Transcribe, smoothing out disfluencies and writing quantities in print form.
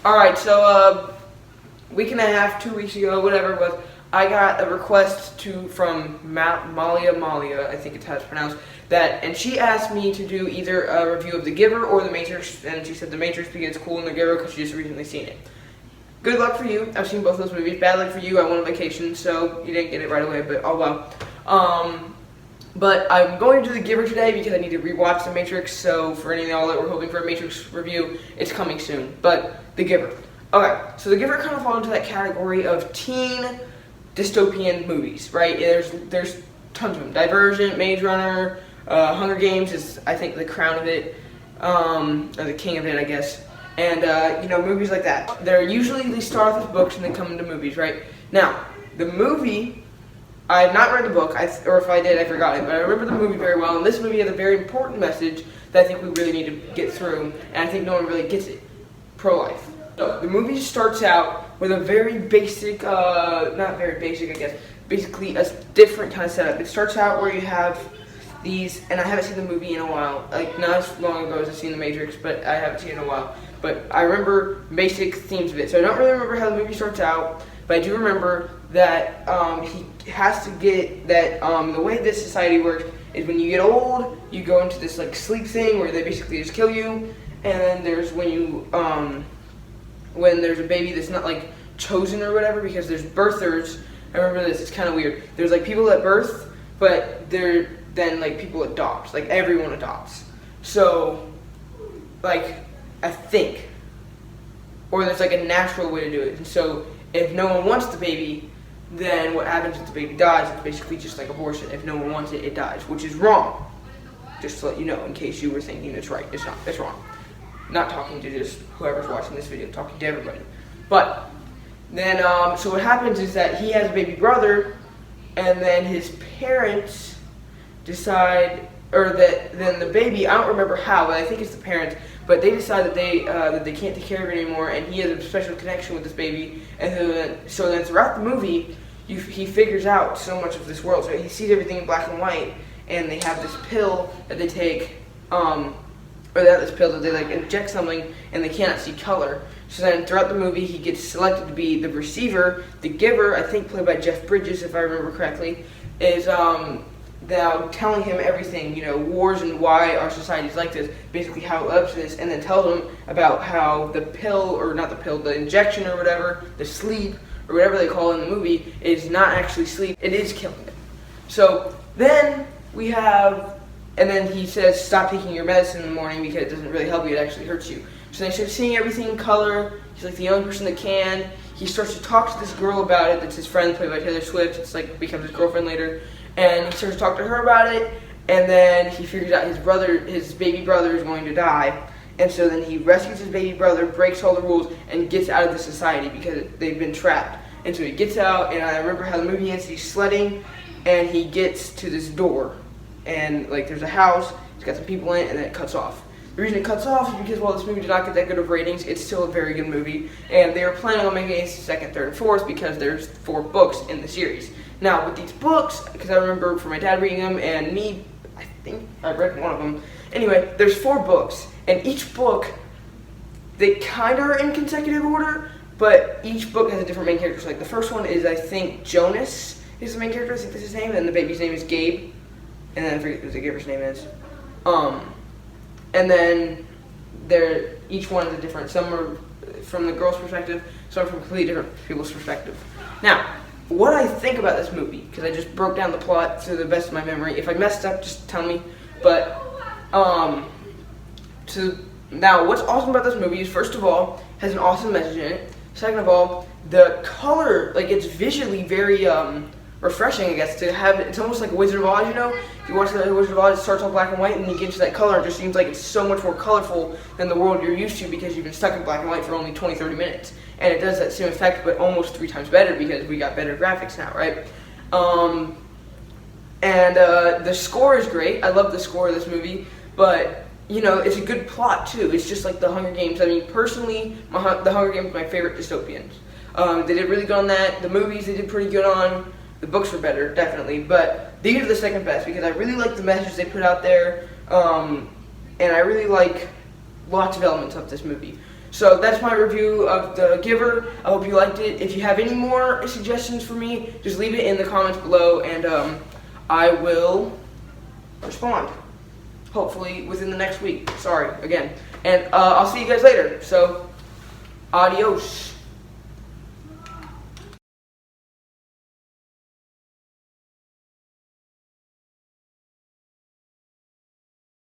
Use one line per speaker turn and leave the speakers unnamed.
Alright, so week and a half, 2 weeks ago, whatever it was, I got a request from Malia, I think it's how it's pronounced, and she asked me to do either a review of The Giver or The Matrix, and she said The Matrix because it's cool and The Giver because she just recently seen it. Good luck for you. I've seen both those movies. Bad luck for you. I went on vacation, so you didn't get it right away, but oh well. But I'm going to do The Giver today because I need to rewatch The Matrix, so for any of y'all that were hoping for a Matrix review, it's coming soon. But The Giver. Okay, so The Giver kind of falls into that category of teen dystopian movies, right? There's tons of them. Divergent, Maze Runner, Hunger Games is, I think, the crown of it, or the king of it, I guess. And, movies like that. They start off with books and then come into movies, right? Now, the movie, I have not read the book, or if I did, I forgot it, but I remember the movie very well, and this movie has a very important message that I think we really need to get through, and I think no one really gets it. Pro-life. So, the movie starts out with a very basic, not very basic, I guess, basically a different kind of setup. It starts out where you have these, and I haven't seen the movie in a while, like not as long ago as I've seen The Matrix, but I haven't seen it in a while. But I remember basic themes of it. So I don't really remember how the movie starts out, but I do remember that he has to get that, the way this society works is when you get old, you go into this like sleep thing where they basically just kill you, and then there's when there's a baby that's not like chosen or whatever, because there's birthers. I remember this, it's kind of weird. There's like people at birth, but then like people adopt, like everyone adopts. So, like, I think, or there's like a natural way to do it. And so if no one wants the baby, then what happens if the baby dies? It's basically just like abortion. If no one wants it, it dies, which is wrong. Just to let you know, in case you were thinking it's right. It's not. It's wrong. Not talking to just whoever's watching this video, talking to everybody. But then, so what happens is that he has a baby brother, and then his parents decide, or then the baby, I don't remember how, but I think it's the parents, but they decide that they can't take care of it anymore, and he has a special connection with this baby, and so then throughout the movie, he figures out so much of this world. So he sees everything in black and white, and they have this pill that they take, or they have this pill that they like inject something, and they cannot see color. So then throughout the movie, he gets selected to be the receiver. The Giver, I think played by Jeff Bridges, if I remember correctly, is now telling him everything, wars and why our society is like this, basically how it led up to this, and then tells him about how the pill, or not the pill, the injection or whatever, the sleep, or whatever they call it in the movie, is not actually sleep, it is killing him. So then we have, and then he says, stop taking your medicine in the morning because it doesn't really help you, it actually hurts you. So then he starts seeing everything in color, he's like the only person that can, he starts to talk to this girl about it, that's his friend, played by Taylor Swift, it's like, becomes his girlfriend later, and he starts to talk to her about it, and then he figures out his baby brother is going to die, and so then he rescues his baby brother, breaks all the rules, and gets out of the society because they've been trapped. And so he gets out, and I remember how the movie ends, he's sledding, and he gets to this door, and like there's a house, it's got some people in it, and then it cuts off. The reason it cuts off is because while this movie did not get that good of ratings, it's still a very good movie, and they were planning on making it second, third, and fourth because there's 4 books in the series. Now, with these books, because I remember from my dad reading them, and me, I think I read one of them. Anyway, there's 4 books, and each book, they kind of are in consecutive order, but each book has a different main character. So, like, the first one is, I think, Jonas is the main character, I think that's his name, and the baby's name is Gabe, and then I forget what the Giver's name is. And then each one is a different, some are from the girl's perspective, some are from completely different people's perspective. Now, what I think about this movie, because I just broke down the plot to the best of my memory. If I messed up, just tell me. But, now, what's awesome about this movie is, first of all, it has an awesome message in it. Second of all, the color, like, it's visually very, refreshing, I guess, to have it. It's almost like Wizard of Oz, If you watch the Wizard of Oz, it starts off black and white, and then you get to that color, it just seems like it's so much more colorful than the world you're used to because you've been stuck in black and white for only 20-30 minutes. And it does that same effect, but almost 3 times better because we got better graphics now, right? The score is great. I love the score of this movie, but, it's a good plot, too. It's just like The Hunger Games. I mean, personally, The Hunger Games is my favorite dystopians. They did really good on that. The movies they did pretty good on. The books were better, definitely, but these are the second best because I really like the message they put out there, and I really like lots of elements of this movie. So that's my review of The Giver. I hope you liked it. If you have any more suggestions for me, just leave it in the comments below, and I will respond. Hopefully within the next week. Sorry, again. And I'll see you guys later. So, adios.